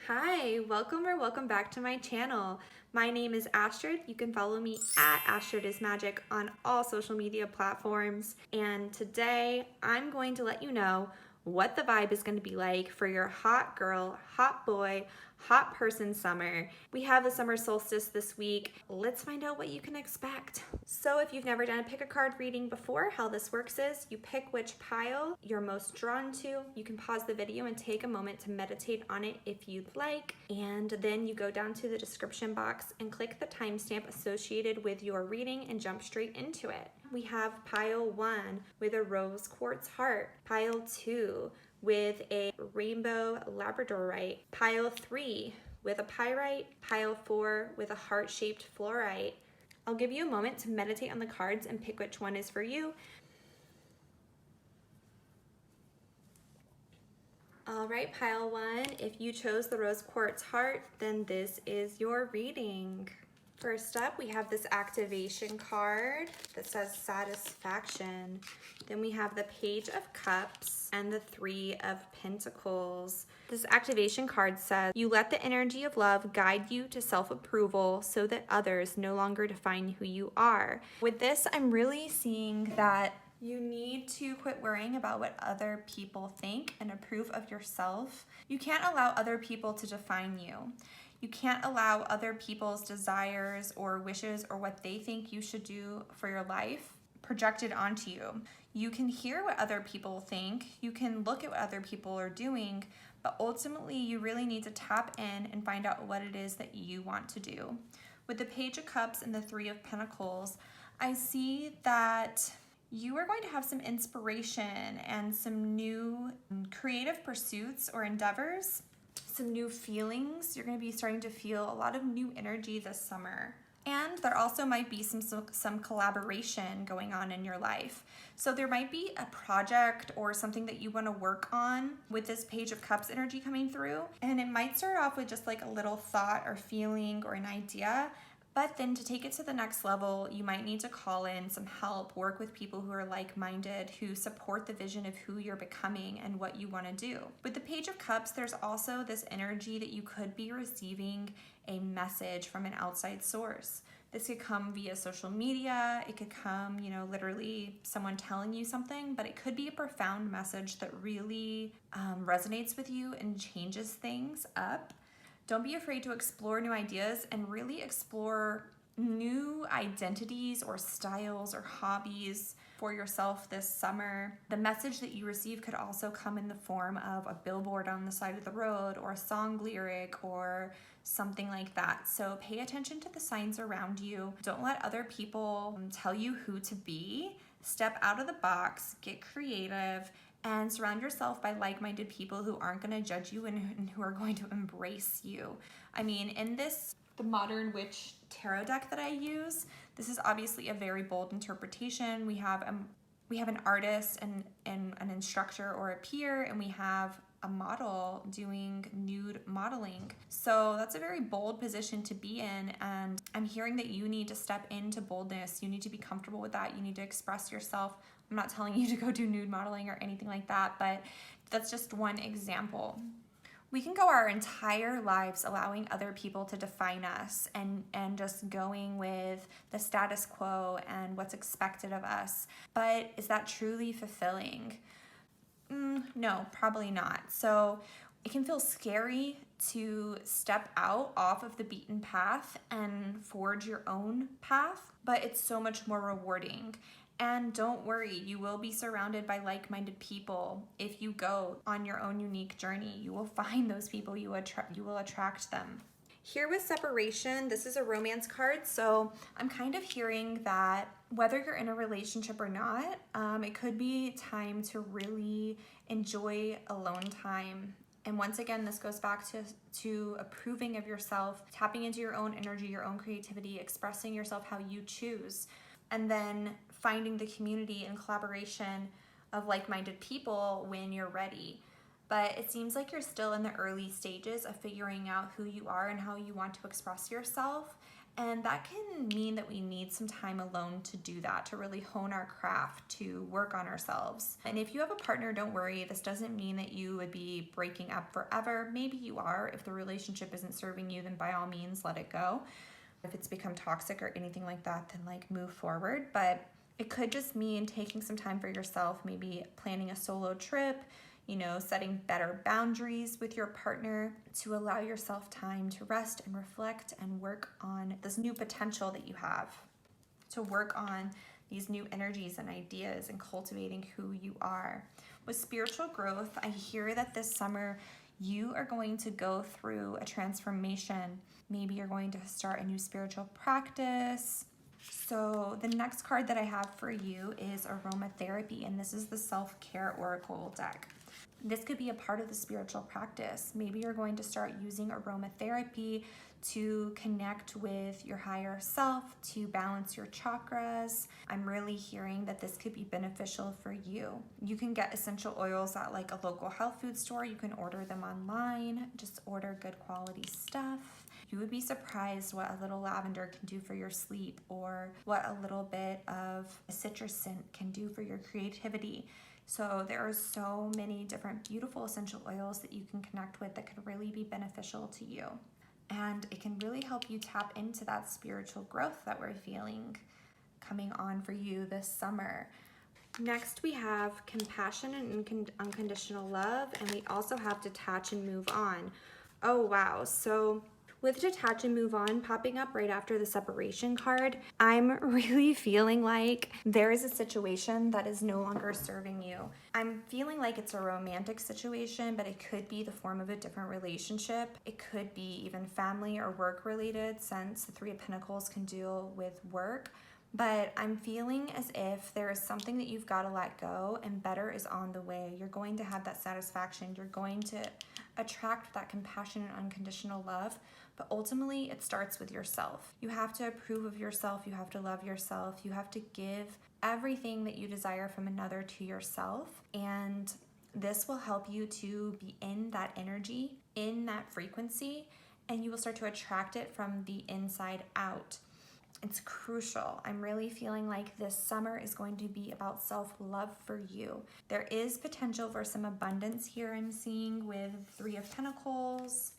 Hi, welcome back to my channel. My name is Astrid. You can follow me at Astrid is Magic on all social media platforms. And today I'm going to let you know what the vibe is going to be like for your hot girl, hot boy, hot person summer. We have the summer solstice this week. Let's find out what you can expect. So if you've never done a pick a card reading before, how this works is you pick which pile you're most drawn to. You can pause the video and take a moment to meditate on it if you'd like. And then you go down to the description box and click the timestamp associated with your reading and jump straight into it. We have pile 1 with a rose quartz heart, pile 2 with a rainbow labradorite, pile 3 with a pyrite, pile 4 with a heart-shaped fluorite. I'll give you a moment to meditate on the cards and pick which one is for you. All right, pile 1, if you chose the rose quartz heart, then this is your reading. First up, we have this activation card that says satisfaction. Then we have the Page of Cups and the Three of Pentacles. This activation card says, you let the energy of love guide you to self-approval so that others no longer define who you are. With this, I'm really seeing that you need to quit worrying about what other people think and approve of yourself. You can't allow other people to define you. You can't allow other people's desires or wishes or what they think you should do for your life projected onto you. You can hear what other people think, you can look at what other people are doing, but ultimately you really need to tap in and find out what it is that you want to do. With the Page of Cups and the Three of Pentacles, I see that you are going to have some inspiration and some new creative pursuits or endeavors, some new feelings. You're going to be starting to feel a lot of new energy this summer. And there also might be some collaboration going on in your life. So there might be a project or something that you want to work on with this Page of Cups energy coming through. And it might start off with just like a little thought or feeling or an idea. But then to take it to the next level, you might need to call in some help, work with people who are like-minded, who support the vision of who you're becoming and what you want to do. With the Page of Cups, there's also this energy that you could be receiving a message from an outside source. This could come via social media, it could come, literally someone telling you something, but it could be a profound message that really resonates with you and changes things up. Don't be afraid to explore new ideas and really explore new identities or styles or hobbies for yourself this summer. The message that you receive could also come in the form of a billboard on the side of the road or a song lyric or something like that. So pay attention to the signs around you. Don't let other people tell you who to be. Step out of the box, get creative, and surround yourself by like-minded people who aren't going to judge you and who are going to embrace you. I mean, in the Modern Witch tarot deck that I use, this is obviously a very bold interpretation. We have an artist and an instructor or a peer, and we have a model doing nude modeling. So that's a very bold position to be in, and I'm hearing that you need to step into boldness. You need to be comfortable with that. You need to express yourself. I'm not telling you to go do nude modeling or anything like that, but that's just one example. We can go our entire lives allowing other people to define us and just going with the status quo and what's expected of us. But is that truly fulfilling? No, probably not. So it can feel scary to step out off of the beaten path and forge your own path, but it's so much more rewarding. And don't worry, you will be surrounded by like-minded people. If you go on your own unique journey, you will find those people, you will attract them. Here with separation, this is a romance card, so I'm kind of hearing that whether you're in a relationship or not, it could be time to really enjoy alone time. And once again, this goes back to approving of yourself, tapping into your own energy, your own creativity, expressing yourself how you choose, and then finding the community and collaboration of like-minded people when you're ready. But it seems like you're still in the early stages of figuring out who you are and how you want to express yourself. And that can mean that we need some time alone to do that, to really hone our craft, to work on ourselves. And if you have a partner, don't worry. This doesn't mean that you would be breaking up forever. Maybe you are. If the relationship isn't serving you, then by all means, let it go. If it's become toxic or anything like that, then like move forward. But it could just mean taking some time for yourself, maybe planning a solo trip, setting better boundaries with your partner to allow yourself time to rest and reflect and work on this new potential that you have, to work on these new energies and ideas and cultivating who you are. With spiritual growth, I hear that this summer you are going to go through a transformation. Maybe you're going to start a new spiritual practice. So the next card that I have for you is aromatherapy, and this is the self-care oracle deck. This could be a part of the spiritual practice. Maybe you're going to start using aromatherapy to connect with your higher self, to balance your chakras. I'm really hearing that this could be beneficial for you. You can get essential oils at like a local health food store. You can order them online. Just order good quality stuff. You would be surprised what a little lavender can do for your sleep, or what a little bit of a citrus scent can do for your creativity. So there are so many different beautiful essential oils that you can connect with that could really be beneficial to you. And it can really help you tap into that spiritual growth that we're feeling coming on for you this summer. Next, we have compassion and unconditional love, and we also have detach and move on. Oh, wow. So with detach and move on popping up right after the separation card, I'm really feeling like there is a situation that is no longer serving you. I'm feeling like it's a romantic situation, but it could be the form of a different relationship. It could be even family or work related, since the Three of Pentacles can deal with work. But I'm feeling as if there is something that you've got to let go, and better is on the way. You're going to have that satisfaction. You're going to attract that compassion and unconditional love. But ultimately, it starts with yourself. You have to approve of yourself. You have to love yourself. You have to give everything that you desire from another to yourself. And this will help you to be in that energy, in that frequency, and you will start to attract it from the inside out. It's crucial. I'm really feeling like this summer is going to be about self-love for you. There is potential for some abundance here I'm seeing with Three of Pentacles,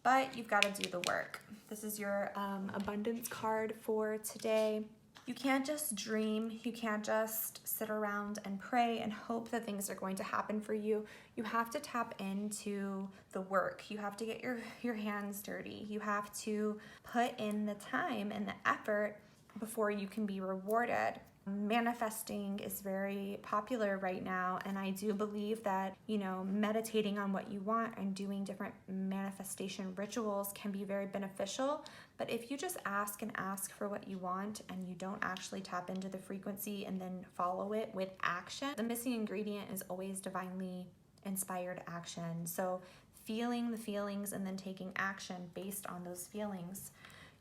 but you've got to do the work. This is your abundance card for today. You can't just dream. You can't just sit around and pray and hope that things are going to happen for you. You have to tap into the work. You have to get your hands dirty. You have to put in the time and the effort before you can be rewarded. Manifesting is very popular right now, and I do believe that, meditating on what you want and doing different manifestation rituals can be very beneficial. But if you just ask and ask for what you want and you don't actually tap into the frequency and then follow it with action, the missing ingredient is always divinely inspired action. So feeling the feelings and then taking action based on those feelings.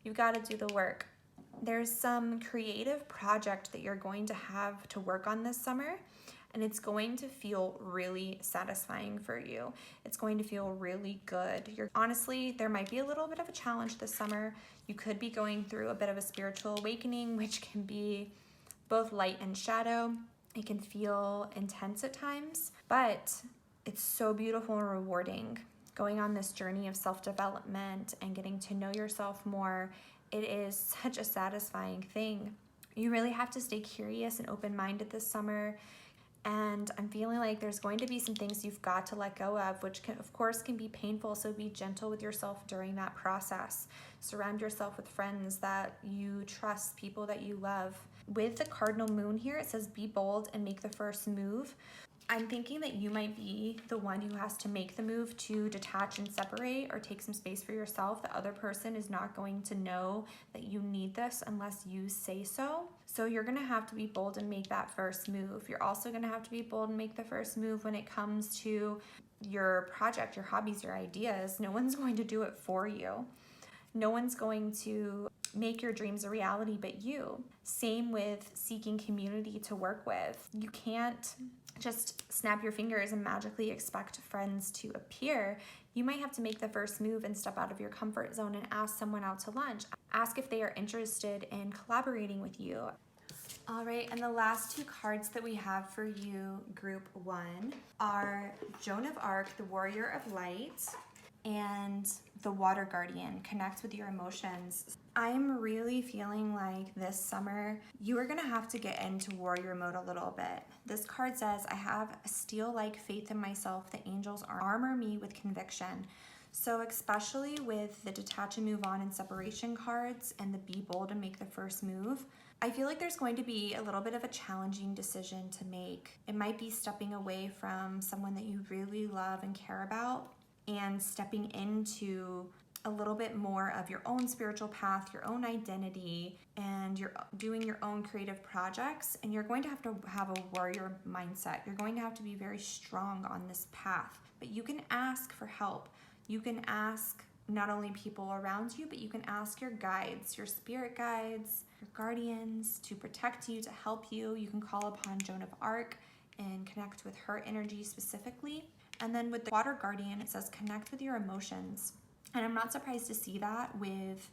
You've got to do the work. There's some creative project that you're going to have to work on this summer, and it's going to feel really satisfying for you. It's going to feel really good. Honestly, there might be a little bit of a challenge this summer. You could be going through a bit of a spiritual awakening, which can be both light and shadow. It can feel intense at times, but it's so beautiful and rewarding. Going on this journey of self-development and getting to know yourself more, it is such a satisfying thing. You really have to stay curious and open-minded this summer. And I'm feeling like there's going to be some things you've got to let go of, which can, of course, can be painful. So be gentle with yourself during that process. Surround yourself with friends that you trust, people that you love. With the cardinal moon here, it says be bold and make the first move. I'm thinking that you might be the one who has to make the move to detach and separate, or take some space for yourself. The other person is not going to know that you need this unless you say so. So you're going to have to be bold and make that first move. You're also going to have to be bold and make the first move when it comes to your project, your hobbies, your ideas. No one's going to do it for you. No one's going to make your dreams a reality but you. Same with seeking community to work with. You can't just snap your fingers and magically expect friends to appear. You might have to make the first move and step out of your comfort zone and ask someone out to lunch. Ask if they are interested in collaborating with you. All right, and the last two cards that we have for you, group 1, are Joan of Arc, the Warrior of Light, and the Water Guardian, Connect with Your Emotions. I'm really feeling like this summer, you are gonna have to get into warrior mode a little bit. This card says, I have a steel-like faith in myself. The angels armor me with conviction. So especially with the detach and move on and separation cards and the be bold and make the first move, I feel like there's going to be a little bit of a challenging decision to make. It might be stepping away from someone that you really love and care about and stepping into a little bit more of your own spiritual path, your own identity, and you're doing your own creative projects, and you're going to have a warrior mindset. You're going to have to be very strong on this path, but you can ask for help. You can ask not only people around you, but you can ask your guides, your spirit guides, your guardians to protect you, to help you. You can call upon Joan of Arc and connect with her energy specifically. And then with the Water Guardian, it says connect with your emotions. And I'm not surprised to see that with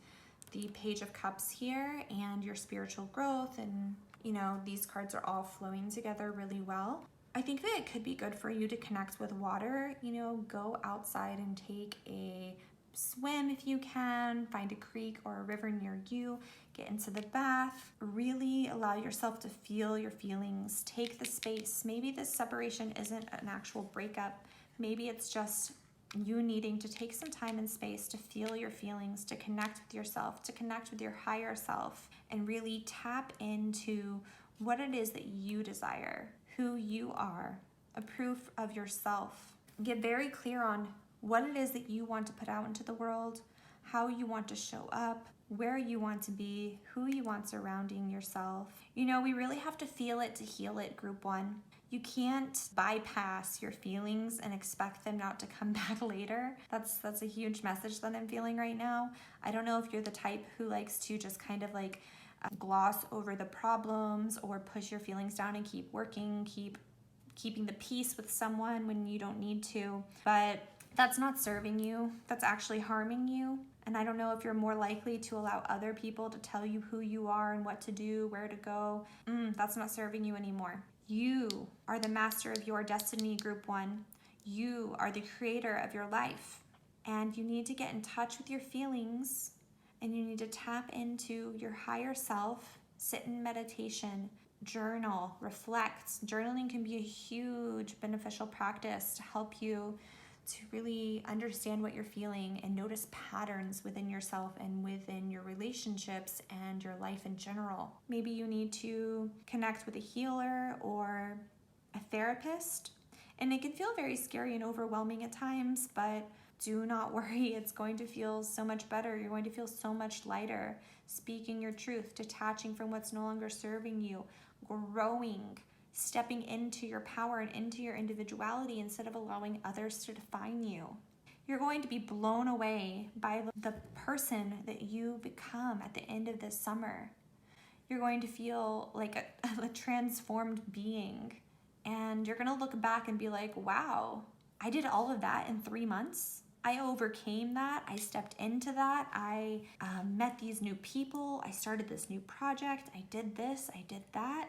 the Page of Cups here and your spiritual growth. And, you know, these cards are all flowing together really well. I think that it could be good for you to connect with water. You know, go outside and take a swim if you can, find a creek or a river near you, get into the bath, really allow yourself to feel your feelings, take the space. Maybe this separation isn't an actual breakup. Maybe it's just you needing to take some time and space to feel your feelings, to connect with yourself, to connect with your higher self, and really tap into what it is that you desire, who you are, a proof of yourself. Get very clear on what it is that you want to put out into the world, how you want to show up, where you want to be, who you want surrounding yourself. You know, we really have to feel it to heal it, group 1. You can't bypass your feelings and expect them not to come back later. That's a huge message that I'm feeling right now. I don't know if you're the type who likes to just kind of like gloss over the problems or push your feelings down and keep working, keeping the peace with someone when you don't need to, but that's not serving you. That's actually harming you. And I don't know if you're more likely to allow other people to tell you who you are and what to do, where to go. That's not serving you anymore. You are the master of your destiny, group 1. You are the creator of your life. And you need to get in touch with your feelings, and you need to tap into your higher self, sit in meditation, journal, reflect. Journaling can be a huge beneficial practice to help you to really understand what you're feeling and notice patterns within yourself and within your relationships and your life in general. Maybe you need to connect with a healer or a therapist, and it can feel very scary and overwhelming at times, but do not worry, it's going to feel so much better. You're going to feel so much lighter, speaking your truth, detaching from what's no longer serving you, growing, stepping into your power and into your individuality instead of allowing others to define you. You're going to be blown away by the person that you become at the end of this summer. You're going to feel like a transformed being, and you're going to look back and be like, wow, I did all of that in 3 months. I overcame that. I stepped into that. I met these new people. I started this new project. I did this. I did that.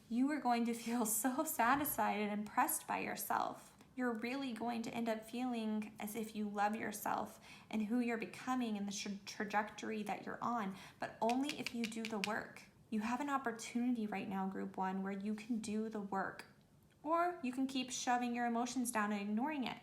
You are going to feel so satisfied and impressed by yourself. You're really going to end up feeling as if you love yourself and who you're becoming and the trajectory that you're on, but only if you do the work. You have an opportunity right now, group 1, where you can do the work, or you can keep shoving your emotions down and ignoring it.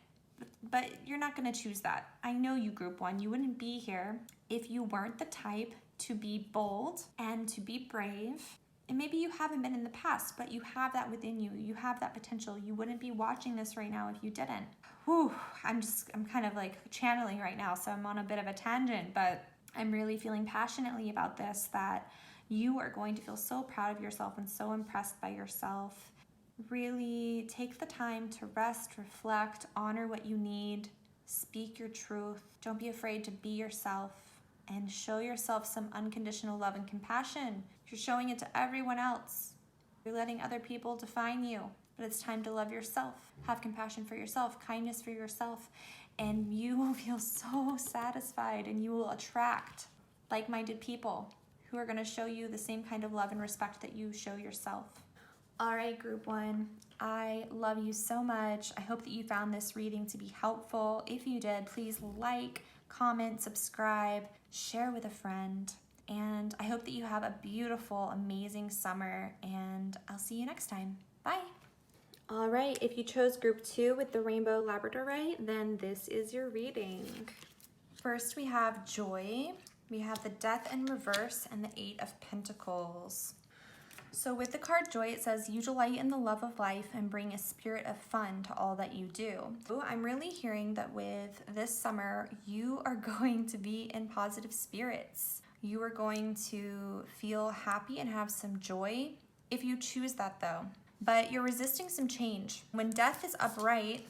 But you're not going to choose that. I know you, group 1. You wouldn't be here if you weren't the type to be bold and to be brave. And maybe you haven't been in the past, but you have that within you. You have that potential. You wouldn't be watching this right now if you didn't. Whew, I'm kind of like channeling right now, so I'm on a bit of a tangent, but I'm really feeling passionately about this, that you are going to feel so proud of yourself and so impressed by yourself. Really take the time to rest, reflect, honor what you need, speak your truth. Don't be afraid to be yourself and show yourself some unconditional love and compassion. You're showing it to everyone else. You're letting other people define you. but it's time to love yourself, have compassion for yourself, kindness for yourself, and you will feel so satisfied, and you will attract like-minded people who are going to show you the same kind of love and respect that you show yourself. All right, group 1, I love you so much. I hope that you found this reading to be helpful. If you did, please like, comment, subscribe, share with a friend. And I hope that you have a beautiful, amazing summer, and I'll see you next time. Bye. All right, if you chose group 2 with the Rainbow Labradorite, then this is your reading. First, we have Joy. We have the Death in reverse and the 8 of Pentacles. So with the card Joy, it says, you delight in the love of life and bring a spirit of fun to all that you do. I'm really hearing that with this summer, you are going to be in positive spirits. You are going to feel happy and have some joy if you choose that though. But you're resisting some change. When death is upright,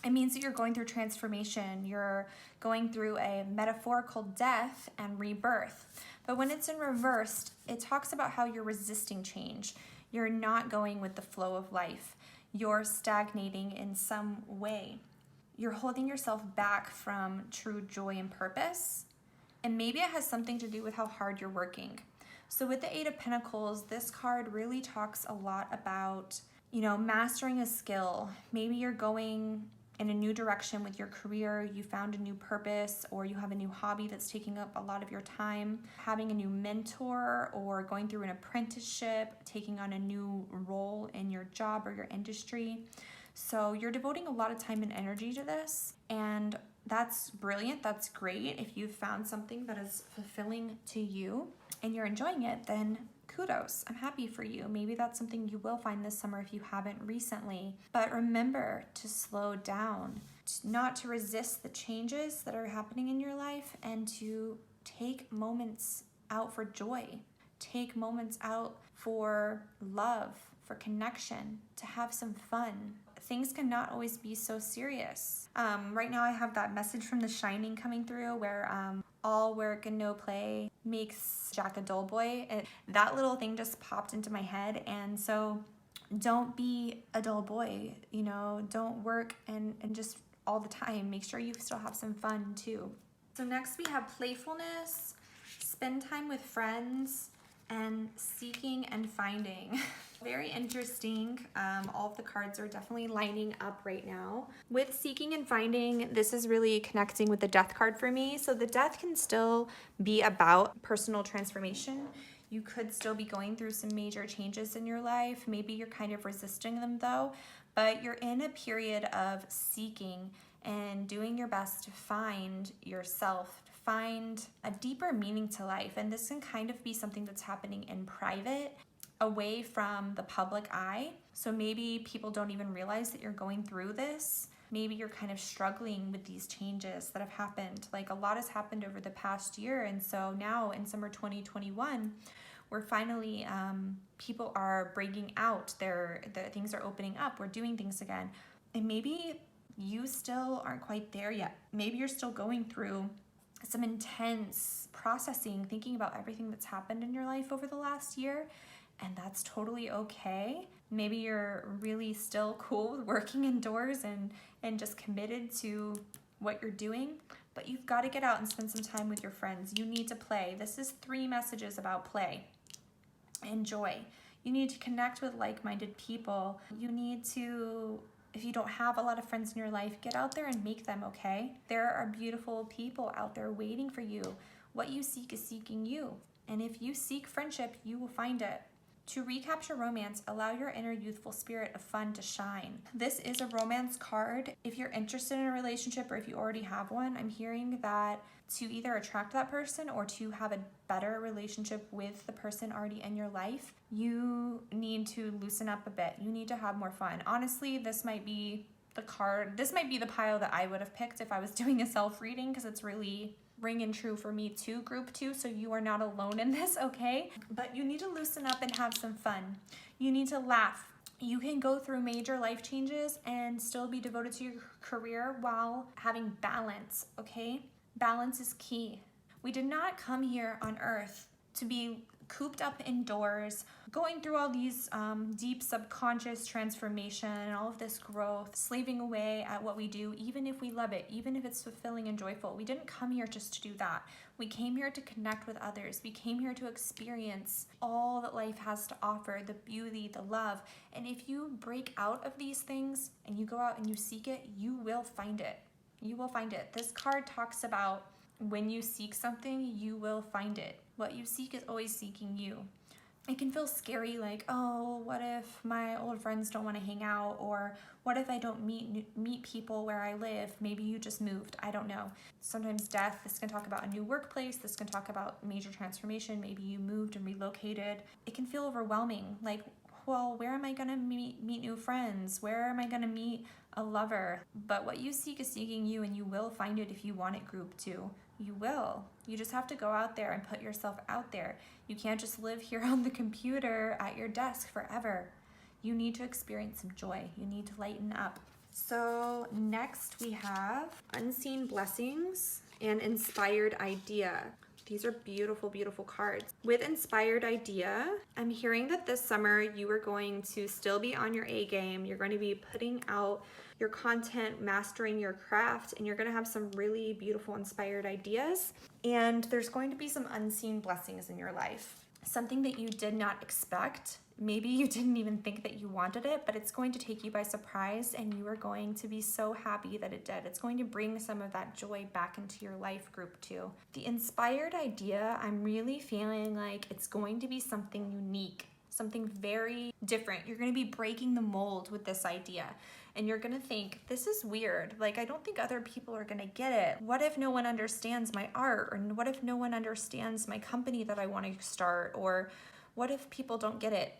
it means that you're going through transformation. You're going through a metaphorical death and rebirth. But when it's in reverse, it talks about how you're resisting change. You're not going with the flow of life. You're stagnating in some way. You're holding yourself back from true joy and purpose. And maybe it has something to do with how hard you're working. So with the 8 of Pentacles, this card really talks a lot about, mastering a skill. Maybe you're going in a new direction with your career, you found a new purpose, or you have a new hobby that's taking up a lot of your time, having a new mentor, or going through an apprenticeship, taking on a new role in your job or your industry. So you're devoting a lot of time and energy to this, and that's brilliant. That's great. If you've found something that is fulfilling to you and you're enjoying it, then kudos. I'm happy for you. Maybe that's something you will find this summer if you haven't recently. But remember to slow down, not to resist the changes that are happening in your life, and to take moments out for joy. Take moments out for love, for connection, to have some fun. Things cannot always be so serious. Right now I have that message from The Shining coming through where all work and no play makes Jack a dull boy. That little thing just popped into my head, and so don't be a dull boy, don't work and just all the time. Make sure you still have some fun too. So next we have playfulness, spend time with friends, and seeking and finding. Very interesting. All of the cards are definitely lining up right now. With seeking and finding, this is really connecting with the death card for me. So the death can still be about personal transformation. You could still be going through some major changes in your life. Maybe you're kind of resisting them though, but you're in a period of seeking and doing your best to find yourself, find a deeper meaning to life. And this can kind of be something that's happening in private, away from the public eye. So maybe people don't even realize that you're going through this. Maybe you're kind of struggling with these changes that have happened. Like a lot has happened over the past year. And so now in summer 2021, we're finally, people are breaking out. The things are opening up. We're doing things again. And maybe you still aren't quite there yet. Maybe you're still going through some intense processing, thinking about everything that's happened in your life over the last year, and that's totally okay. Maybe you're really still cool with working indoors and just committed to what you're doing, but you've got to get out and spend some time with your friends. You need to play. This is 3 messages about play and joy. You need to connect with like-minded people. You need to, if you don't have a lot of friends in your life, get out there and make them, okay? There are beautiful people out there waiting for you. What you seek is seeking you. And if you seek friendship, you will find it. To recapture romance, allow your inner youthful spirit of fun to shine. This is a romance card. If you're interested in a relationship or if you already have one, I'm hearing that to either attract that person or to have a better relationship with the person already in your life, you need to loosen up a bit. You need to have more fun. Honestly, this might be the pile that I would have picked if I was doing a self-reading, because it's really ringing true for me too, group 2, so you are not alone in this, okay? But you need to loosen up and have some fun. You need to laugh. You can go through major life changes and still be devoted to your career while having balance, okay? Balance is key. We did not come here on earth to be cooped up indoors, going through all these deep subconscious transformation and all of this growth, slaving away at what we do, even if we love it, even if it's fulfilling and joyful. We didn't come here just to do that. We came here to connect with others. We came here to experience all that life has to offer, the beauty, the love. And if you break out of these things and you go out and you seek it, you will find it. You will find it. This card talks about when you seek something, you will find it. What you seek is always seeking you. It can feel scary, like, oh, what if my old friends don't want to hang out? Or what if I don't meet people where I live? Maybe you just moved. I don't know. Sometimes death, this can talk about a new workplace. This can talk about major transformation. Maybe you moved and relocated. It can feel overwhelming. Like, well, where am I going to meet new friends? Where am I going to meet a lover? But what you seek is seeking you, and you will find it if you want it, group 2. You will. You just have to go out there and put yourself out there. You can't just live here on the computer at your desk forever. You need to experience some joy. You need to lighten up. So next we have Unseen Blessings and Inspired Idea. These are beautiful, beautiful cards. With Inspired Idea, I'm hearing that this summer you are going to still be on your A game. You're going to be putting out your content, mastering your craft, and you're going to have some really beautiful, inspired ideas. And there's going to be some unseen blessings in your life. Something that you did not expect. Maybe you didn't even think that you wanted it, but it's going to take you by surprise, and you are going to be so happy that it did. It's going to bring some of that joy back into your life, group 2. The Inspired Idea, I'm really feeling like it's going to be something unique, something very different. You're going to be breaking the mold with this idea. And you're going to think, this is weird. Like, I don't think other people are going to get it. What if no one understands my art? Or what if no one understands my company that I want to start? Or what if people don't get it?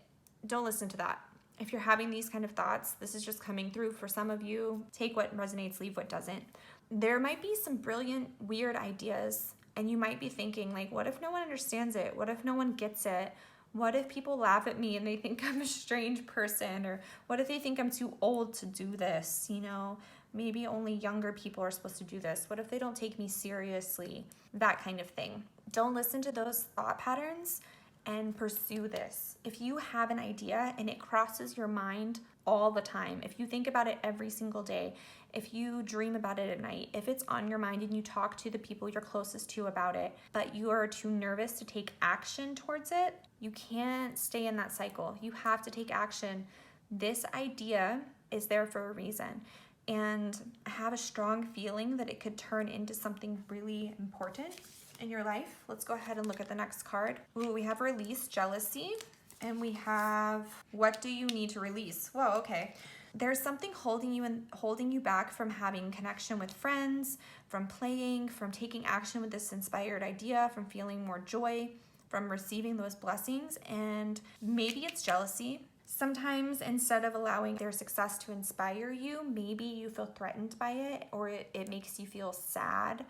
Don't listen to that. If you're having these kind of thoughts, this is just coming through for some of you. Take what resonates, leave what doesn't. There might be some brilliant, weird ideas, and you might be thinking, like, what if no one understands it? What if no one gets it? What if people laugh at me and they think I'm a strange person? Or what if they think I'm too old to do this? You know, maybe only younger people are supposed to do this. What if they don't take me seriously? That kind of thing. Don't listen to those thought patterns and pursue this. If you have an idea and it crosses your mind all the time, if you think about it every single day, if you dream about it at night, if it's on your mind and you talk to the people you're closest to about it, but you are too nervous to take action towards it, you can't stay in that cycle. You have to take action. This idea is there for a reason. And I have a strong feeling that it could turn into something really important in your life. Let's go ahead and look at the next card. Ooh, we have Release Jealousy, and we have What Do You Need to Release? Whoa, okay. There's something holding you back from having connection with friends, from playing, from taking action with this inspired idea, from feeling more joy, from receiving those blessings. And maybe it's jealousy. Sometimes instead of allowing their success to inspire you, maybe you feel threatened by it, or it makes you feel sad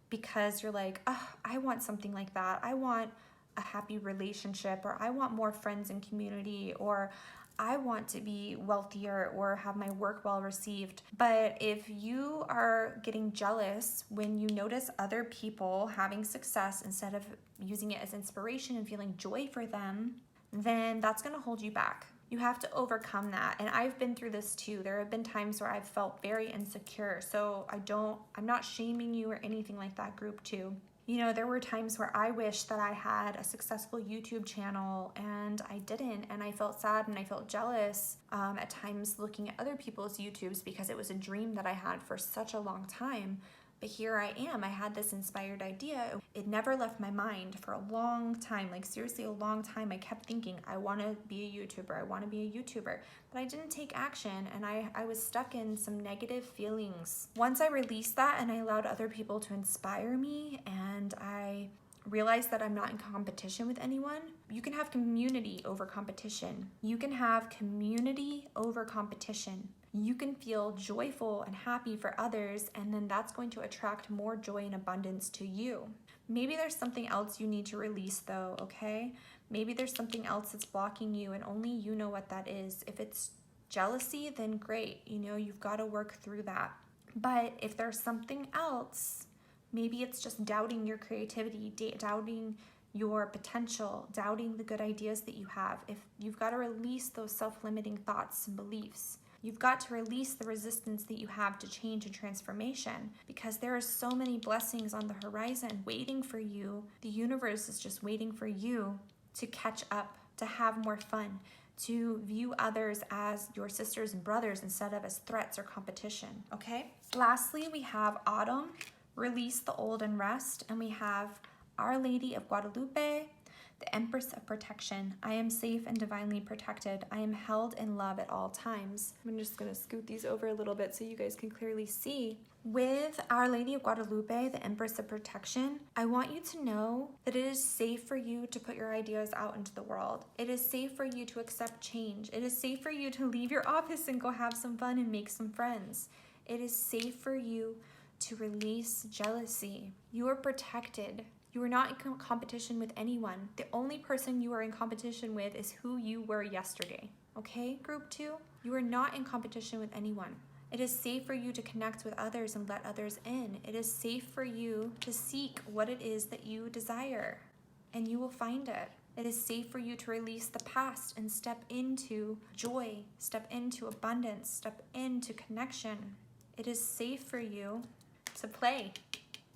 because you're like, oh, I want something like that. I want a happy relationship, or I want more friends and community, or I want to be wealthier or have my work well received. But if you are getting jealous when you notice other people having success instead of using it as inspiration and feeling joy for them, then that's going to hold you back. You have to overcome that. And I've been through this too. There have been times where I've felt very insecure. So I'm not shaming you or anything like that, group 2. You know, there were times where I wished that I had a successful YouTube channel and I didn't, and I felt sad and I felt jealous at times looking at other people's YouTubes because it was a dream that I had for such a long time. But here I am. I had this inspired idea. It never left my mind for a long time, like seriously a long time. I kept thinking, I want to be a YouTuber. I want to be a YouTuber. But I didn't take action, and I was stuck in some negative feelings. Once I released that and I allowed other people to inspire me, and I realized that I'm not in competition with anyone. You can have community over competition. You can have community over competition. You can feel joyful and happy for others, and then that's going to attract more joy and abundance to you. Maybe there's something else you need to release though, okay? Maybe there's something else that's blocking you and only you know what that is. If it's jealousy, then great. You know, you've got to work through that. But if there's something else, maybe it's just doubting your creativity, doubting your potential, doubting the good ideas that you have. If you've got to release those self-limiting thoughts and beliefs. You've got to release the resistance that you have to change and transformation, because there are so many blessings on the horizon waiting for you. The universe is just waiting for you to catch up, to have more fun, to view others as your sisters and brothers instead of as threats or competition, okay? Lastly, we have autumn, release the old and rest, and we have Our Lady of Guadalupe, the Empress of Protection. I am safe and divinely protected. I am held in love at all times. I'm just gonna scoot these over a little bit so you guys can clearly see. With Our Lady of Guadalupe, the Empress of Protection, I want you to know that it is safe for you to put your ideas out into the world. It is safe for you to accept change. It is safe for you to leave your office and go have some fun and make some friends. It is safe for you to release jealousy. You are protected. You are not in competition with anyone. The only person you are in competition with is who you were yesterday. Okay, group 2? You are not in competition with anyone. It is safe for you to connect with others and let others in. It is safe for you to seek what it is that you desire, and you will find it. It is safe for you to release the past and step into joy, step into abundance, step into connection. It is safe for you to play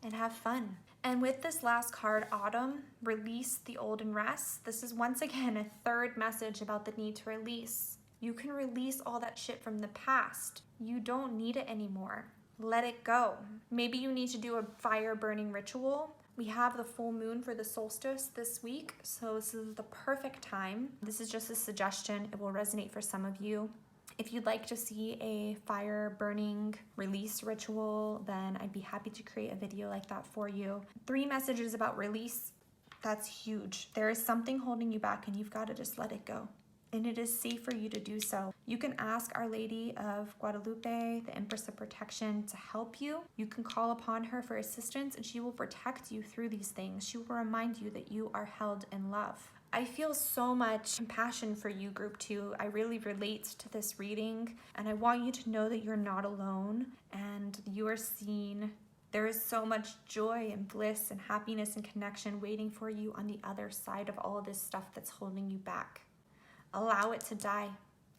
and have fun. And with this last card, Autumn, release the old and rest. This is once again a third message about the need to release. You can release all that shit from the past. You don't need it anymore. Let it go. Maybe you need to do a fire burning ritual. We have the full moon for the solstice this week, so this is the perfect time. This is just a suggestion. It will resonate for some of you. If you'd like to see a fire burning release ritual, then I'd be happy to create a video like that for you. 3 messages about release. That's huge. There is something holding you back and you've got to just let it go. And it is safe for you to do so. You can ask Our Lady of Guadalupe, the Empress of Protection, to help you. You can call upon her for assistance and she will protect you through these things. She will remind you that you are held in love. I feel so much compassion for you, group 2. I really relate to this reading, and I want you to know that you're not alone and you are seen. There is so much joy and bliss and happiness and connection waiting for you on the other side of all of this stuff that's holding you back. Allow it to die.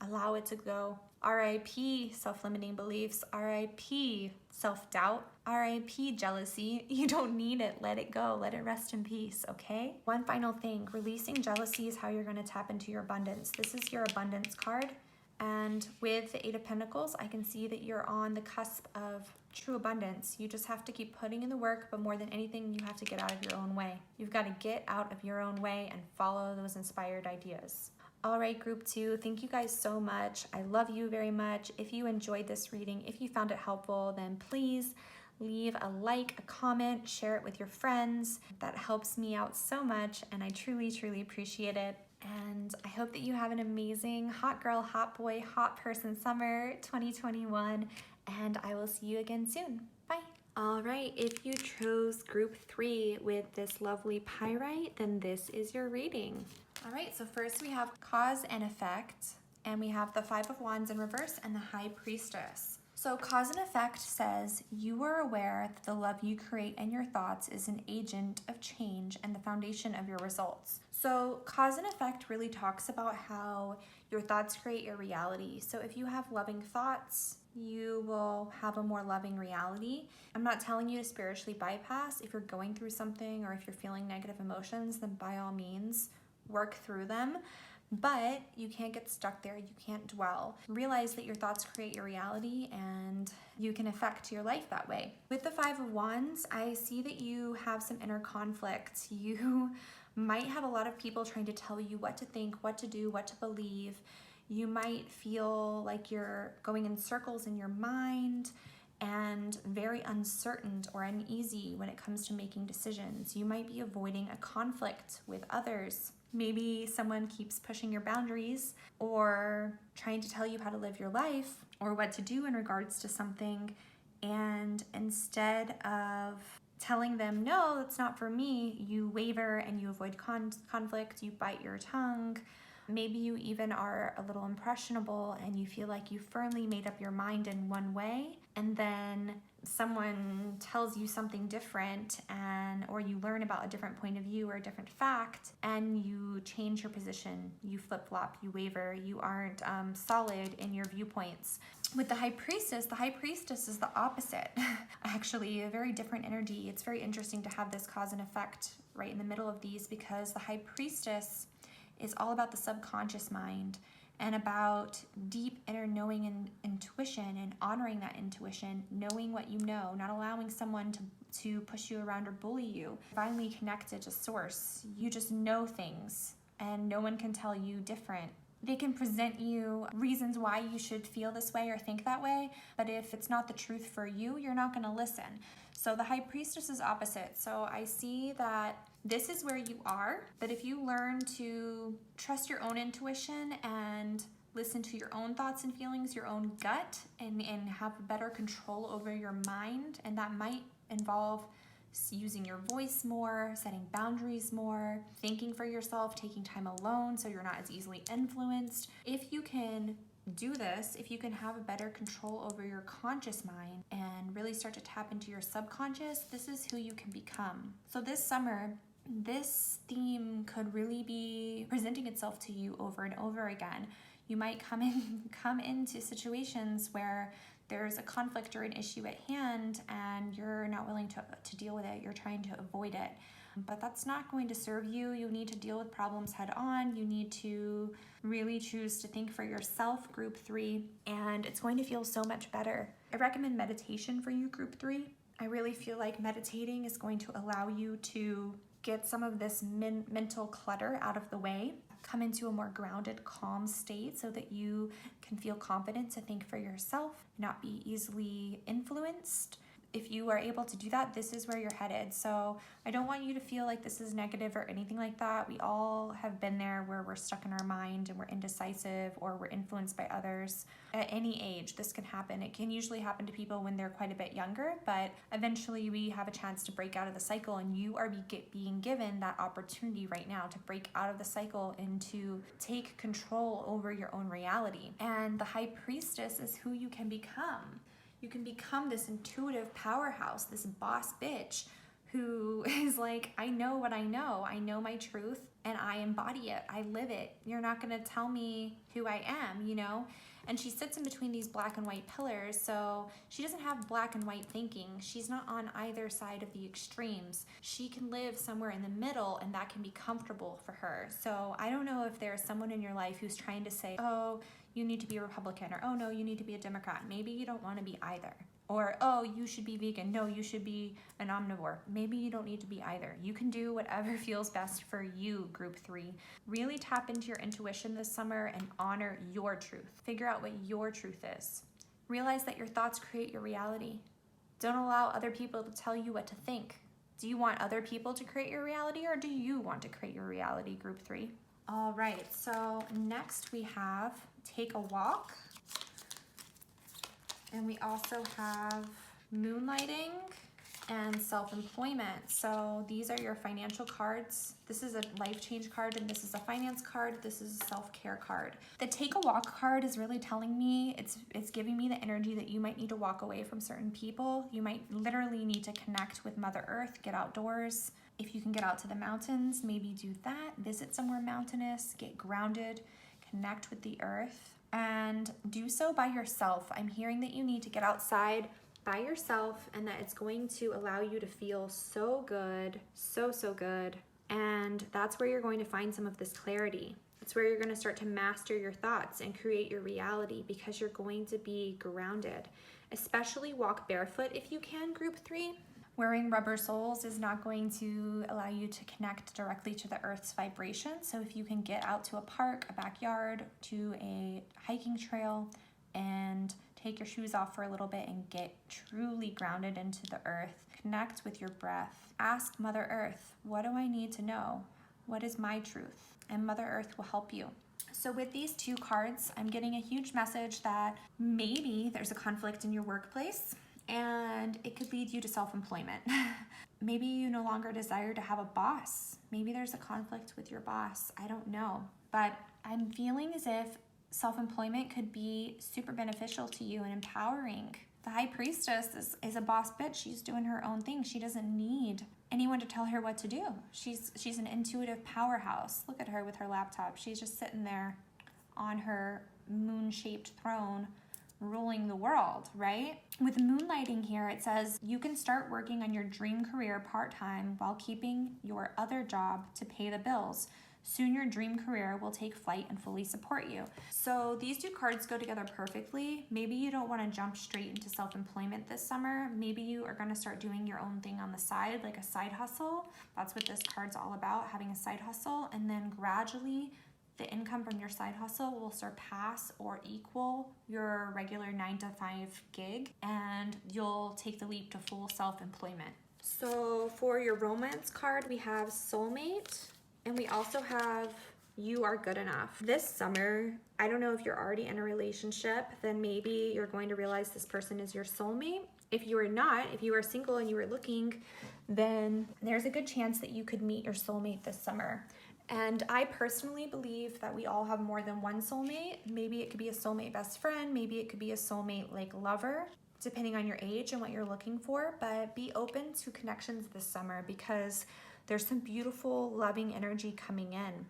Allow it to go. R.I.P. self-limiting beliefs. R.I.P. self-doubt. R.I.P. jealousy. You don't need it. Let it go. Let it rest in peace, okay? One final thing. Releasing jealousy is how you're going to tap into your abundance. This is your abundance card. And with the 8 of Pentacles, I can see that you're on the cusp of true abundance. You just have to keep putting in the work, but more than anything, you have to get out of your own way. You've got to get out of your own way and follow those inspired ideas. All right, group 2, thank you guys so much. I love you very much. If you enjoyed this reading, if you found it helpful, then please leave a like, a comment, share it with your friends. That helps me out so much, and I truly, truly appreciate it. And I hope that you have an amazing hot girl, hot boy, hot person summer 2021, and I will see you again soon. Bye. All right, if you chose group 3 with this lovely pyrite, then this is your reading. All right, so first we have cause and effect, and we have the 5 of Wands in reverse and the High Priestess. So cause and effect says, you are aware that the love you create in your thoughts is an agent of change and the foundation of your results. So cause and effect really talks about how your thoughts create your reality. So if you have loving thoughts, you will have a more loving reality. I'm not telling you to spiritually bypass. If you're going through something or if you're feeling negative emotions, then by all means, work through them, but you can't get stuck there. You can't dwell. Realize that your thoughts create your reality and you can affect your life that way. With the 5 of Wands, I see that you have some inner conflict. You might have a lot of people trying to tell you what to think, what to do, what to believe. You might feel like you're going in circles in your mind and very uncertain or uneasy when it comes to making decisions. You might be avoiding a conflict with others. Maybe someone keeps pushing your boundaries or trying to tell you how to live your life or what to do in regards to something. And instead of telling them, no, that's not for me, you waver and you avoid conflict, you bite your tongue, Maybe you even are a little impressionable and you feel like you firmly made up your mind in one way, and then someone tells you something different, or you learn about a different point of view or a different fact, and you change your position, you flip-flop, you waver, you aren't solid in your viewpoints. With the High Priestess is the opposite. Actually, a very different energy. It's very interesting to have this cause and effect right in the middle of these, because the High Priestess is all about the subconscious mind and about deep inner knowing and intuition, and honoring that intuition, knowing what you know, not allowing someone to push you around or bully you. Divinely connected to source. You just know things and no one can tell you different. They can present you reasons why you should feel this way or think that way, but if it's not the truth for you, you're not going to listen. So the High Priestess is opposite. So I see that this is where you are, but if you learn to trust your own intuition and listen to your own thoughts and feelings, your own gut, and have better control over your mind, and that might involve using your voice more, setting boundaries more, thinking for yourself, taking time alone so you're not as easily influenced. If you can do this, if you can have a better control over your conscious mind and really start to tap into your subconscious, this is who you can become. So this summer, this theme could really be presenting itself to you over and over again. You might come into situations where there's a conflict or an issue at hand and you're not willing to deal with it. You're trying to avoid it. But that's not going to serve you. You need to deal with problems head on. You need to really choose to think for yourself, Group 3, and it's going to feel so much better. I recommend meditation for you, Group 3. I really feel like meditating is going to allow you to get some of this mental clutter out of the way, come into a more grounded, calm state so that you can feel confident to think for yourself, not be easily influenced. If you are able to do that, this is where you're headed. So I don't want you to feel like this is negative or anything like that. We all have been there where we're stuck in our mind and we're indecisive or we're influenced by others. At any age, this can happen. It can usually happen to people when they're quite a bit younger, but eventually we have a chance to break out of the cycle, and you are being given that opportunity right now to break out of the cycle and to take control over your own reality. And the High Priestess is who you can become. You can become this intuitive powerhouse, this boss bitch who is like, I know what I know my truth, and I embody it, I live it. You're not gonna tell me who I am, you know? And she sits in between these black and white pillars, so she doesn't have black and white thinking. She's not on either side of the extremes. She can live somewhere in the middle, and that can be comfortable for her. So I don't know if there's someone in your life who's trying to say, oh, you need to be a Republican, or oh no, you need to be a Democrat. Maybe you don't want to be either. Or oh, you should be vegan. No, you should be an omnivore. Maybe you don't need to be either. You can do whatever feels best for you, Group 3. Really tap into your intuition this summer and honor your truth. Figure out what your truth is. Realize that your thoughts create your reality. Don't allow other people to tell you what to think. Do you want other people to create your reality, or do you want to create your reality, Group 3? All right, so next we have Take a Walk. And we also have Moonlighting and Self-Employment. So these are your financial cards. This is a life change card, and this is a finance card. This is a self-care card. The Take a Walk card is really telling me, it's giving me the energy that you might need to walk away from certain people. You might literally need to connect with Mother Earth, get outdoors. If you can get out to the mountains, maybe do that. Visit somewhere mountainous, get grounded, connect with the earth, and do so by yourself. I'm hearing that you need to get outside by yourself, and that it's going to allow you to feel so good, so good. And that's where you're going to find some of this clarity. It's where you're going to start to master your thoughts and create your reality, because you're going to be grounded. Especially walk barefoot if you can, Group 3. Wearing rubber soles is not going to allow you to connect directly to the earth's vibration. So if you can get out to a park, a backyard, to a hiking trail, and take your shoes off for a little bit and get truly grounded into the earth, connect with your breath. Ask Mother Earth, what do I need to know? What is my truth? And Mother Earth will help you. So with these two cards, I'm getting a huge message that maybe there's a conflict in your workplace, and it could lead you to self-employment. Maybe you no longer desire to have a boss. Maybe there's a conflict with your boss. I don't know. but I'm feeling as if self-employment could be super beneficial to you and empowering. The High Priestess is a boss bitch. She's doing her own thing. She doesn't need anyone to tell her what to do. She's an intuitive powerhouse. Look at her with her laptop. She's just sitting there on her moon-shaped throne ruling the world, right? With moonlighting here, it says you can start working on your dream career part-time while keeping your other job to pay the bills. Soon your dream career will take flight and fully support you. So these two cards go together perfectly. Maybe you don't want to jump straight into self-employment this summer. Maybe you are going to start doing your own thing on the side, like a side hustle. That's what this card's all about, having a side hustle. And then gradually the income from your side hustle will surpass or equal your regular 9-to-5 gig, and you'll take the leap to full self-employment. So for your romance card, we have soulmate, and we also have you are good enough. This summer, I don't know if you're already in a relationship, then maybe you're going to realize this person is your soulmate. If you are not, if you are single and you are looking, then there's a good chance that you could meet your soulmate this summer. And I personally believe that we all have more than one soulmate. Maybe it could be a soulmate best friend, maybe it could be a soulmate like lover, depending on your age and what you're looking for. But be open to connections this summer because there's some beautiful, loving energy coming in.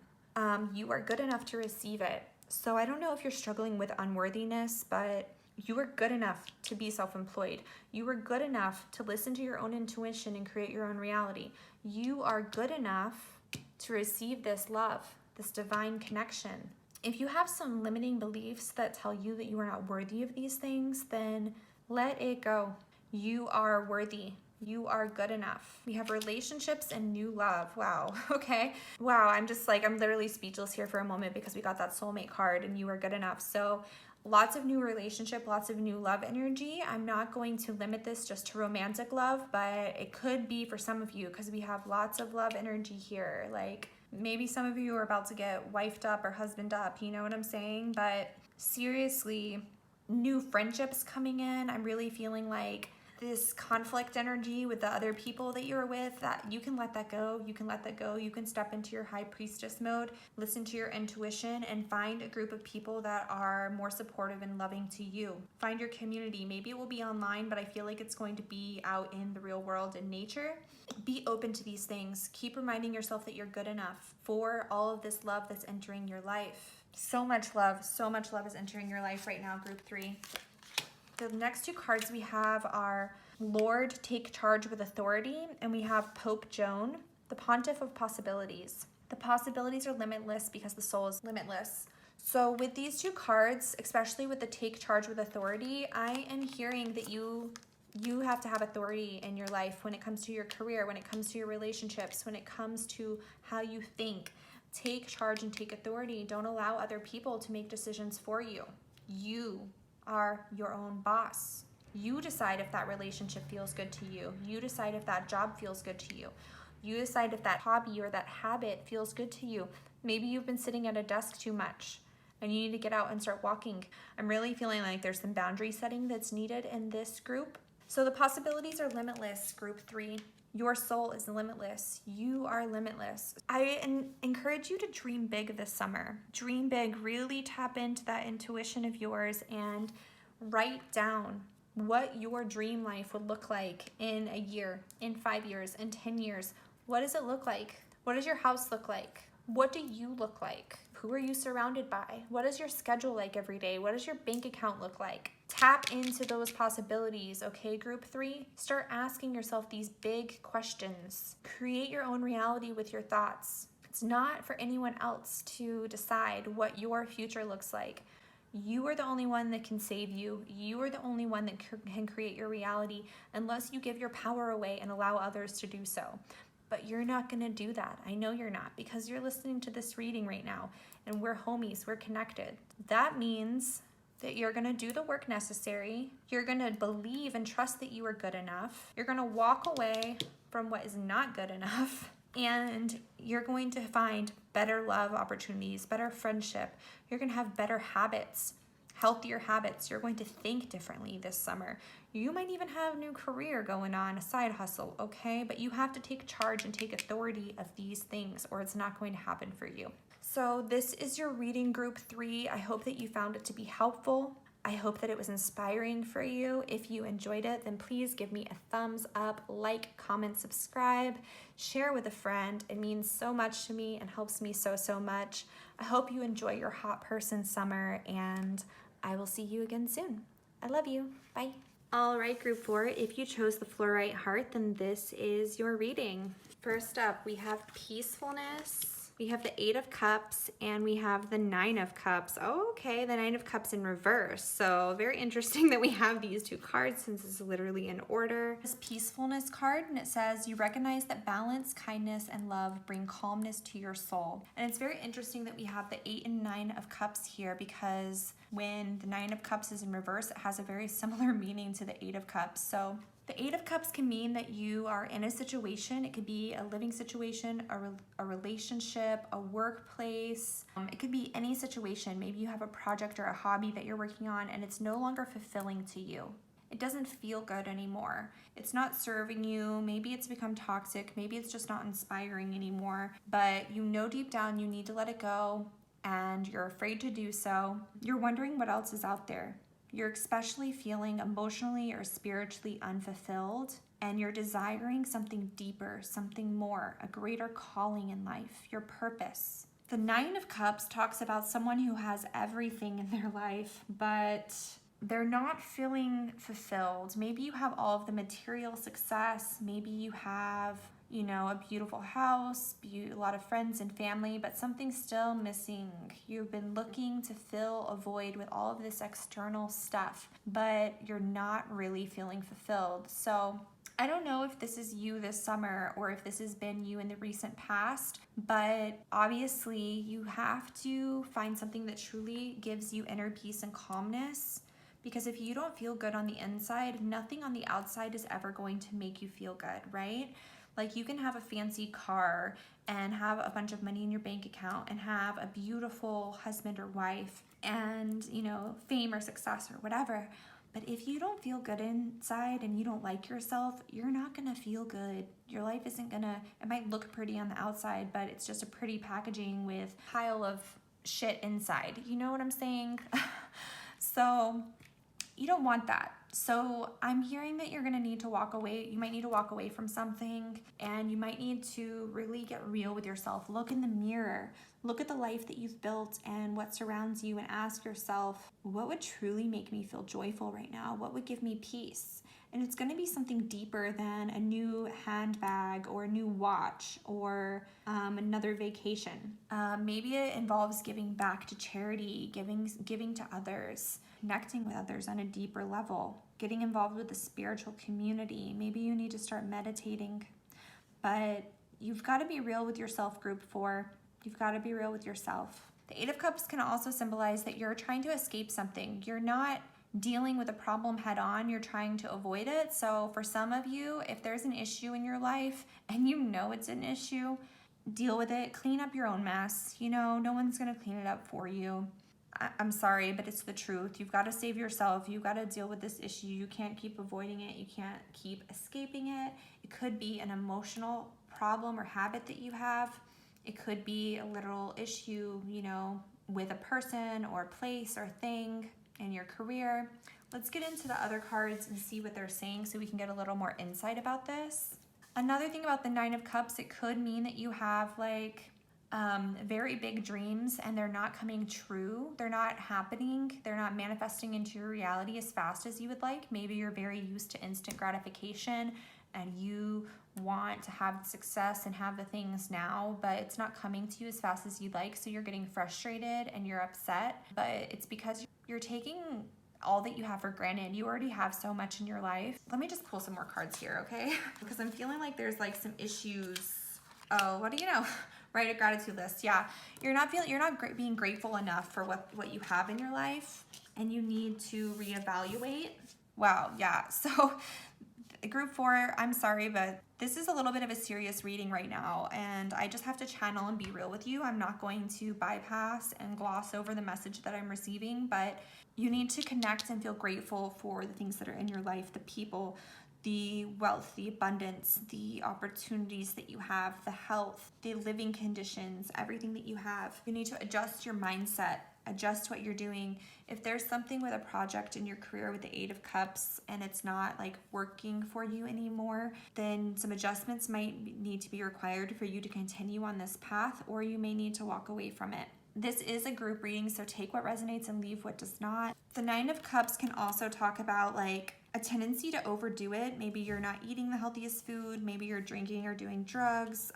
You are good enough to receive it. So I don't know if you're struggling with unworthiness, but you are good enough to be self-employed. You are good enough to listen to your own intuition and create your own reality. You are good enough to receive this love, this divine connection. If you have some limiting beliefs that tell you that you are not worthy of these things, then let it go. You are worthy. You are good enough. We have relationships and new love. Wow. Okay. Wow. I'm literally speechless here for a moment because we got that soulmate card and you are good enough. So lots of new relationship, lots of new love energy. I'm not going to limit this just to romantic love, but it could be for some of you because we have lots of love energy here. Like maybe some of you are about to get wifed up or husband up, you know what I'm saying? But seriously, new friendships coming in. I'm really feeling like this conflict energy with the other people that you're with, that you can let that go. You can let that go. You can step into your high priestess mode, listen to your intuition, and find a group of people that are more supportive and loving to you. Find your community. Maybe it will be online, but I feel like it's going to be out in the real world in nature. Be open to these things. Keep reminding yourself that you're good enough for all of this love that's entering your life. So much love is entering your life right now, group 3. The next two cards we have are Lord, Take Charge with Authority, and we have Pope Joan, the Pontiff of Possibilities. The possibilities are limitless because the soul is limitless. So with these two cards, especially with the Take Charge with Authority, I am hearing that you have to have authority in your life when it comes to your career, when it comes to your relationships, when it comes to how you think. Take charge and take authority. Don't allow other people to make decisions for you. You are your own boss. You decide if that relationship feels good to you. You decide if that job feels good to you. You decide if that hobby or that habit feels good to you. Maybe you've been sitting at a desk too much and you need to get out and start walking. I'm really feeling like there's some boundary setting that's needed in this group. So the possibilities are limitless, group 3. Your soul is limitless. You are limitless. I encourage you to dream big this summer. Dream big. Really tap into that intuition of yours and write down what your dream life would look like in a year, in 5 years, in 10 years. What does it look like? What does your house look like? What do you look like? Who are you surrounded by? What is your schedule like every day? What does your bank account look like? Tap into those possibilities, okay, group 3? Start asking yourself these big questions. Create your own reality with your thoughts. It's not for anyone else to decide what your future looks like. You are the only one that can save you. You are the only one that can create your reality unless you give your power away and allow others to do so. But you're not going to do that. I know you're not, because you're listening to this reading right now and we're homies, we're connected. That means that you're going to do the work necessary. You're going to believe and trust that you are good enough. You're going to walk away from what is not good enough, and you're going to find better love opportunities, better friendship. You're going to have better habits, healthier habits. You're going to think differently this summer. You might even have a new career going on, a side hustle, okay? But you have to take charge and take authority of these things, or it's not going to happen for you. So this is your reading group 3. I hope that you found it to be helpful. I hope that it was inspiring for you. If you enjoyed it, then please give me a thumbs up, like, comment, subscribe, share with a friend. It means so much to me and helps me so much. I hope you enjoy your hot person summer, and I will see you again soon. I love you. Bye. All right, group 4, if you chose the fluorite heart, then this is your reading. First up, we have peacefulness. We have the 8 of Cups, and we have the 9 of Cups. Oh, okay, the 9 of Cups in reverse. So very interesting that we have these 2 cards since it's literally in order. This peacefulness card, and it says you recognize that balance, kindness, and love bring calmness to your soul. And it's very interesting that we have the 8 and 9 of Cups here, because when the 9 of Cups is in reverse, it has a very similar meaning to the 8 of Cups. So the 8 of Cups can mean that you are in a situation. It could be a living situation, a relationship, a workplace. It could be any situation. Maybe you have a project or a hobby that you're working on and it's no longer fulfilling to you. It doesn't feel good anymore. It's not serving you. Maybe it's become toxic. Maybe it's just not inspiring anymore. But you know deep down you need to let it go, and you're afraid to do so. You're wondering what else is out there. You're especially feeling emotionally or spiritually unfulfilled, and you're desiring something deeper, something more, a greater calling in life, your purpose. The 9 of Cups talks about someone who has everything in their life, but they're not feeling fulfilled. Maybe you have all of the material success. Maybe you have, a beautiful house, a lot of friends and family, but something's still missing. You've been looking to fill a void with all of this external stuff, but you're not really feeling fulfilled. So I don't know if this is you this summer or if this has been you in the recent past, but obviously you have to find something that truly gives you inner peace and calmness. Because if you don't feel good on the inside, nothing on the outside is ever going to make you feel good, right? Like you can have a fancy car and have a bunch of money in your bank account and have a beautiful husband or wife and, fame or success or whatever. But if you don't feel good inside and you don't like yourself, you're not gonna feel good. Your life isn't gonna, it might look pretty on the outside, but it's just a pretty packaging with a pile of shit inside. You know what I'm saying? So you don't want that. So I'm hearing that you're gonna need to walk away. You might need to walk away from something, and you might need to really get real with yourself. Look in the mirror, look at the life that you've built and what surrounds you, and ask yourself, what would truly make me feel joyful right now? What would give me peace? And it's gonna be something deeper than a new handbag or a new watch or another vacation. Maybe it involves giving back to charity, giving to others, connecting with others on a deeper level, getting involved with the spiritual community. Maybe you need to start meditating. But you've got to be real with yourself, group 4. You've got to be real with yourself. The 8 of Cups can also symbolize that you're trying to escape something. You're not dealing with a problem head on, you're trying to avoid it. So for some of you, if there's an issue in your life and you know it's an issue, deal with it, clean up your own mess. No one's gonna clean it up for you. I'm sorry, but it's the truth. You've got to save yourself. You've got to deal with this issue. You can't keep avoiding it. You can't keep escaping it. It could be an emotional problem or habit that you have. It could be a literal issue, with a person or place or thing in your career. Let's get into the other cards and see what they're saying so we can get a little more insight about this. Another thing about the 9 of Cups, it could mean that you have very big dreams and they're not coming true. They're not happening. They're not manifesting into your reality as fast as you would like. Maybe you're very used to instant gratification and you want to have success and have the things now, but it's not coming to you as fast as you'd like. So you're getting frustrated and you're upset, but it's because you're taking all that you have for granted. You already have so much in your life. Let me just pull some more cards here, okay? Because I'm feeling like there's some issues. Oh, what do you know? Write a gratitude list. Yeah, you're not being grateful enough for what you have in your life, and you need to reevaluate. Wow, yeah. So group 4, I'm sorry, but this is a little bit of a serious reading right now, and I just have to channel and be real with you. I'm not going to bypass and gloss over the message that I'm receiving, but you need to connect and feel grateful for the things that are in your life, the people, the wealth, the abundance, the opportunities that you have, the health, the living conditions, everything that you have. You need to adjust your mindset, adjust what you're doing. If there's something with a project in your career with the Eight of Cups and it's not like working for you anymore, then some adjustments might need to be required for you to continue on this path, or you may need to walk away from it. This is a group reading, so take what resonates and leave what does not. The Nine of Cups can also talk about like a tendency to overdo it. Maybe you're not eating the healthiest food, maybe you're drinking or doing drugs,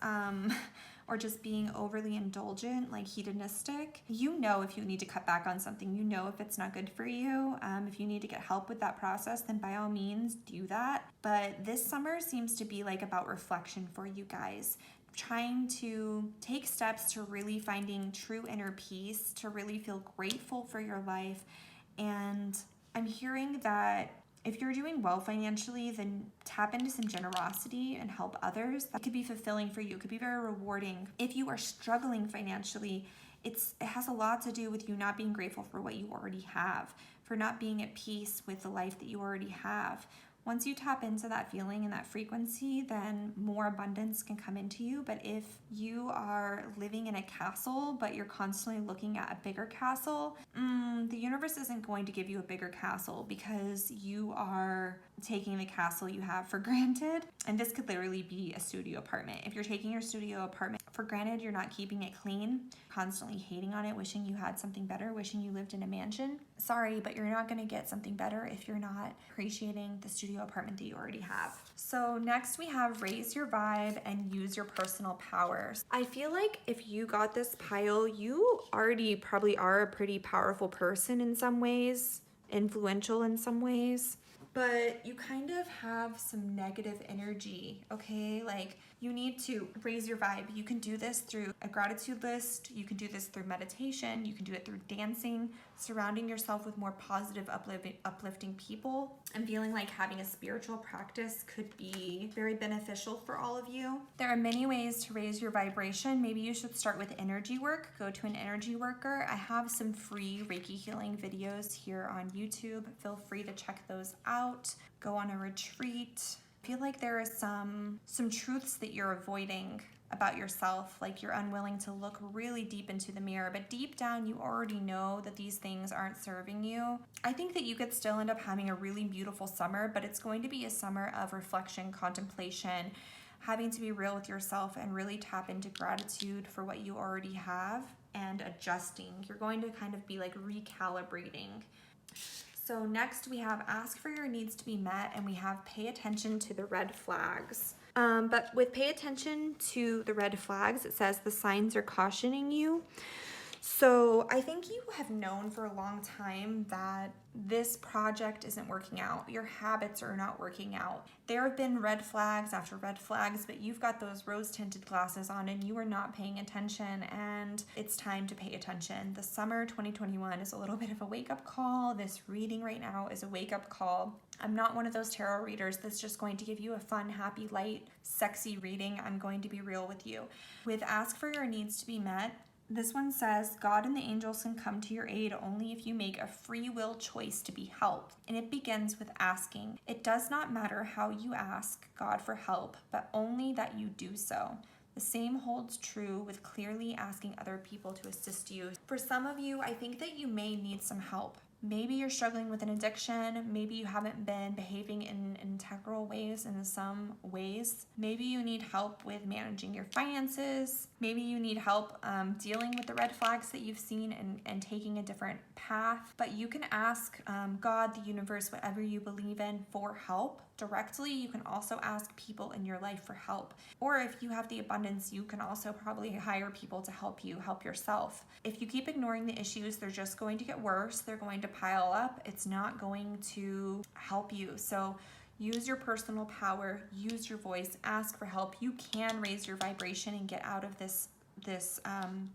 or just being overly indulgent, like hedonistic. You know if you need to cut back on something, you know if it's not good for you. If you need to get help with that process, then by all means do that. But this summer seems to be like about reflection for you guys. Trying to take steps to really finding true inner peace, to really feel grateful for your life. And I'm hearing that if you're doing well financially, then tap into some generosity and help others. That could be fulfilling for you. It could be very rewarding. If you are struggling financially, it has a lot to do with you not being grateful for what you already have, for not being at peace with the life that you already have. Once you tap into that feeling and that frequency, then more abundance can come into you. But if you are living in a castle, but you're constantly looking at a bigger castle, the universe isn't going to give you a bigger castle because you are taking the castle you have for granted. And this could literally be a studio apartment. If you're taking your studio apartment for granted, you're not keeping it clean, constantly hating on it, wishing you had something better, wishing you lived in a mansion. Sorry, but you're not going to get something better if you're not appreciating the studio apartment that you already have. So next we have raise your vibe and use your personal powers. I feel like if you got this pile, you already probably are a pretty powerful person in some ways, influential in some ways, but you kind of have some negative energy, okay? Like you need to raise your vibe. You can do this through a gratitude list. You can do this through meditation. You can do it through dancing, surrounding yourself with more positive, uplifting people, and feeling like having a spiritual practice could be very beneficial for all of you. There are many ways to raise your vibration. Maybe you should start with energy work. Go to an energy worker. I have some free Reiki healing videos here on YouTube. Feel free to check those out. Go on a retreat. I feel like there are some truths that you're avoiding about yourself, like you're unwilling to look really deep into the mirror, but deep down you already know that these things aren't serving you. I think that you could still end up having a really beautiful summer, but it's going to be a summer of reflection, contemplation, having to be real with yourself and really tap into gratitude for what you already have and adjusting. You're going to kind of be like recalibrating. So next we have ask for your needs to be met, and we have pay attention to the red flags. But with pay attention to the red flags, it says the signs are cautioning you. So I think you have known for a long time that this project isn't working out. Your habits are not working out. There have been red flags after red flags, but you've got those rose-tinted glasses on and you are not paying attention, and it's time to pay attention. The summer 2021 is a little bit of a wake-up call. This reading right now is a wake-up call. I'm not one of those tarot readers that's just going to give you a fun, happy, light, sexy reading. I'm going to be real with you. With ask for your needs to be met, this one says, God and the angels can come to your aid only if you make a free will choice to be helped. And it begins with asking. It does not matter how you ask God for help, but only that you do so. The same holds true with clearly asking other people to assist you. For some of you, I think that you may need some help. Maybe you're struggling with an addiction. Maybe you haven't been behaving in integral ways in some ways. Maybe you need help with managing your finances. Maybe you need help dealing with the red flags that you've seen and taking a different path. But you can ask God, the universe, whatever you believe in, for help directly. You can also ask people in your life for help. Or if you have the abundance, you can also probably hire people to help you help yourself. If you keep ignoring the issues, they're just going to get worse. They're going to pile up. It's not going to help you. So use your personal power, use your voice, ask for help. You can raise your vibration and get out of this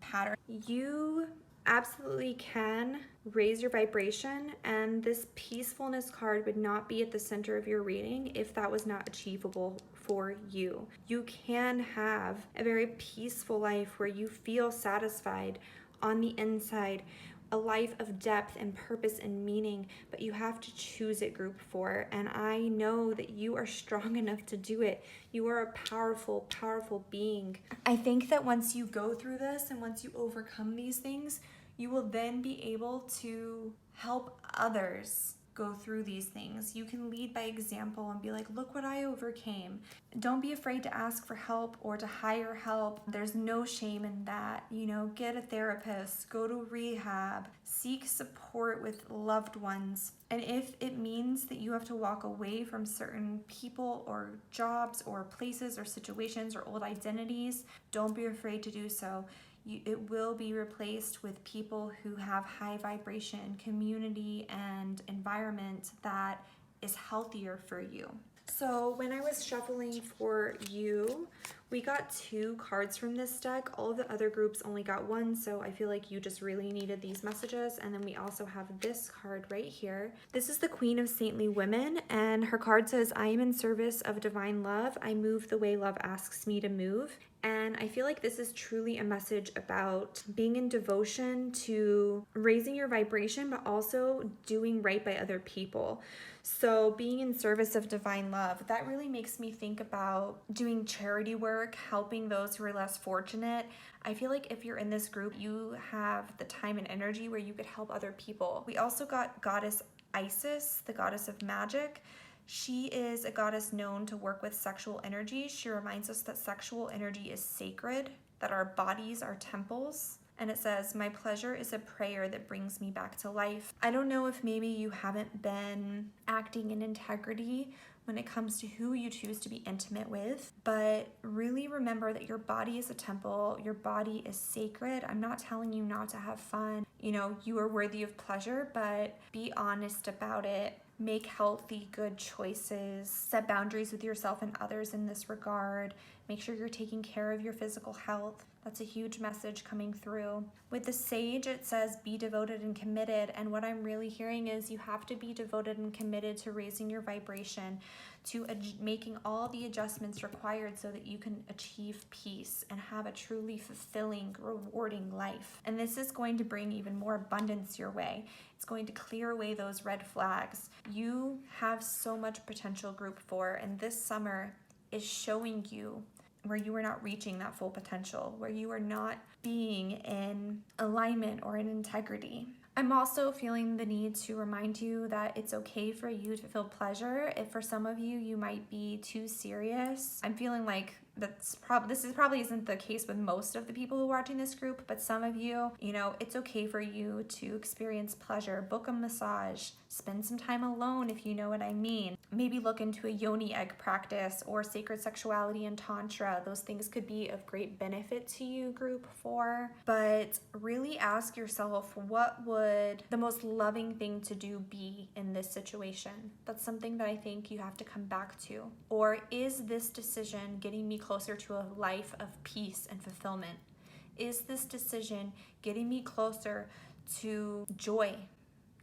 pattern. You absolutely can raise your vibration, and this peacefulness card would not be at the center of your reading if that was not achievable for you. You can have a very peaceful life where you feel satisfied on the inside, a life of depth and purpose and meaning, but you have to choose it, group 4. And I know that you are strong enough to do it. You are a powerful, powerful being. I think that once you go through this and once you overcome these things, you will then be able to help others go through these things. You can lead by example and be like, look what I overcame. Don't be afraid to ask for help or to hire help. There's no shame in that. You know, get a therapist, go to rehab, seek support with loved ones. And if it means that you have to walk away from certain people or jobs or places or situations or old identities, don't be afraid to do so. It will be replaced with people who have high vibration, community, and environment that is healthier for you. So when I was shuffling for you, we got 2 cards from this deck. All of the other groups only got 1, so I feel like you just really needed these messages. And then we also have this card right here. This is the Queen of Saintly Women, and her card says, I am in service of divine love. I move the way love asks me to move. And I feel like this is truly a message about being in devotion to raising your vibration, but also doing right by other people. So being in service of divine love, that really makes me think about doing charity work, helping those who are less fortunate. I feel like if you're in this group, you have the time and energy where you could help other people. We also got Goddess Isis, the goddess of magic. She is a goddess known to work with sexual energy. She reminds us that sexual energy is sacred, that our bodies are temples. And it says, my pleasure is a prayer that brings me back to life. I don't know if maybe you haven't been acting in integrity when it comes to who you choose to be intimate with, but really remember that your body is a temple, your body is sacred. I'm not telling you not to have fun. You know, you are worthy of pleasure, but be honest about it. Make healthy, good choices. Set boundaries with yourself and others in this regard. Make sure you're taking care of your physical health. That's a huge message coming through. With the Sage, it says be devoted and committed. And what I'm really hearing is you have to be devoted and committed to raising your vibration, to making all the adjustments required so that you can achieve peace and have a truly fulfilling, rewarding life. And this is going to bring even more abundance your way. It's going to clear away those red flags. You have so much potential, group 4, and this summer is showing you where you are not reaching that full potential, where you are not being in alignment or in integrity. I'm also feeling the need to remind you that it's okay for you to feel pleasure. If for some of you, you might be too serious. I'm feeling like this probably isn't the case with most of the people who are watching this group, but some of you, it's okay for you to experience pleasure, book a massage, spend some time alone if you know what I mean. Maybe look into a yoni egg practice or sacred sexuality and tantra. Those things could be of great benefit to you, group 4, but really ask yourself, what would the most loving thing to do be in this situation? That's something that I think you have to come back to. Or is this decision getting me closer to a life of peace and fulfillment? Is this decision getting me closer to joy,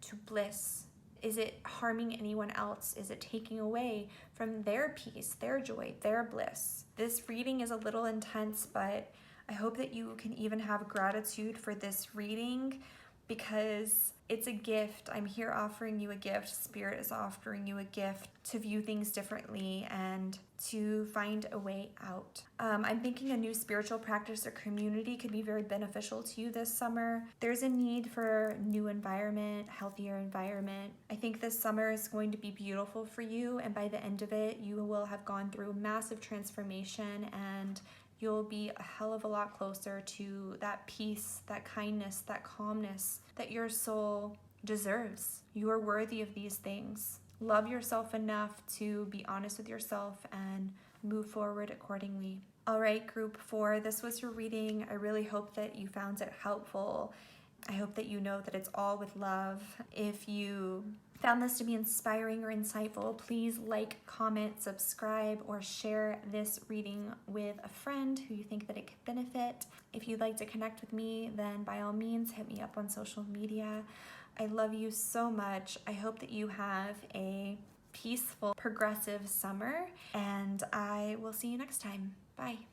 to bliss? Is it harming anyone else? Is it taking away from their peace, their joy, their bliss? This reading is a little intense, but I hope that you can even have gratitude for this reading because it's a gift. I'm here offering you a gift. Spirit is offering you a gift to view things differently and to find a way out. I'm thinking a new spiritual practice or community could be very beneficial to you this summer. There's a need for new environment, healthier environment. I think this summer is going to be beautiful for you, and by the end of it, you will have gone through massive transformation and you'll be a hell of a lot closer to that peace, that kindness, that calmness that your soul deserves. You are worthy of these things. Love yourself enough to be honest with yourself and move forward accordingly. All right, group 4, this was your reading. I really hope that you found it helpful. I hope that you know that it's all with love. If you found this to be inspiring or insightful, please like, comment, subscribe, or share this reading with a friend who you think that it could benefit. If you'd like to connect with me, then by all means, hit me up on social media. I love you so much. I hope that you have a peaceful, progressive summer, and I will see you next time. Bye.